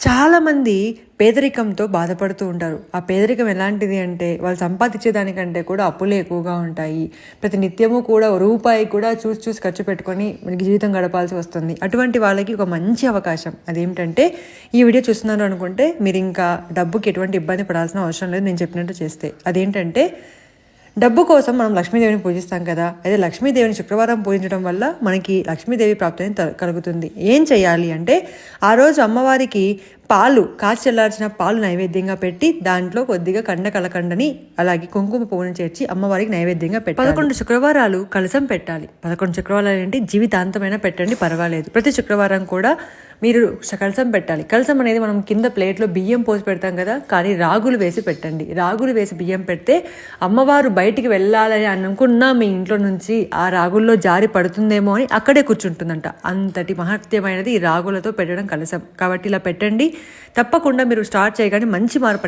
చాలామంది పేదరికంతో బాధపడుతూ ఉంటారు. ఆ పేదరికం ఎలాంటిది అంటే వాళ్ళు సంపాదించేదానికంటే కూడా అప్పులే ఎక్కువగా ఉంటాయి. ప్రతి నిత్యము కూడా రూపాయి కూడా చూసి చూసి ఖర్చు పెట్టుకొని మనకి జీవితం గడపాల్సి వస్తుంది. అటువంటి వాళ్ళకి ఒక మంచి అవకాశం. అదేమిటంటే ఈ వీడియో చూస్తున్నారు అనుకుంటే మీరు ఇంకా డబ్బుకి ఎటువంటి ఇబ్బంది పడాల్సిన అవసరం లేదు నేను చెప్పినట్టు చేస్తే. అదేంటంటే డబ్బు కోసం మనం లక్ష్మీదేవిని పూజిస్తాం కదా. అయితే లక్ష్మీదేవిని శుక్రవారం పూజించడం వల్ల మనకి లక్ష్మీదేవి ప్రాప్తి కలుగుతుంది. ఏం చేయాలి అంటే ఆ రోజు అమ్మవారికి పాలు కాచి చల్లార్చిన పాలు నైవేద్యంగా పెట్టి దాంట్లో కొద్దిగా కలకండని అలాగే కుంకుమ పువ్వును చేర్చి అమ్మవారికి నైవేద్యంగా పెట్టాలి. 11 శుక్రవారాలు కలసం పెట్టాలి. 11 శుక్రవారాలు ఏంటి జీవితాంతమైనా పెట్టండి, పర్వాలేదు. ప్రతి శుక్రవారం కూడా మీరు కలసం పెట్టాలి. కలసం అనేది మనం కింద ప్లేట్లో బియ్యం పోసి పెడతాం కదా, కానీ రాగులు వేసి పెట్టండి. రాగులు వేసి బియ్యం పెడితే అమ్మవారు బయటికి వెళ్ళాలని అనుకున్నా మీ ఇంట్లో నుంచి ఆ రాగుల్లో జారి పడుతుందేమో అని అక్కడే కూర్చుంటుందంట. అంతటి మహత్యమైనది ఈ రాగులతో పెట్టడం కలసం. కాబట్టి ఇలా పెట్టండి. తప్పకుండా మీరు స్టార్ట్ చేయగానే మంచి మార్పు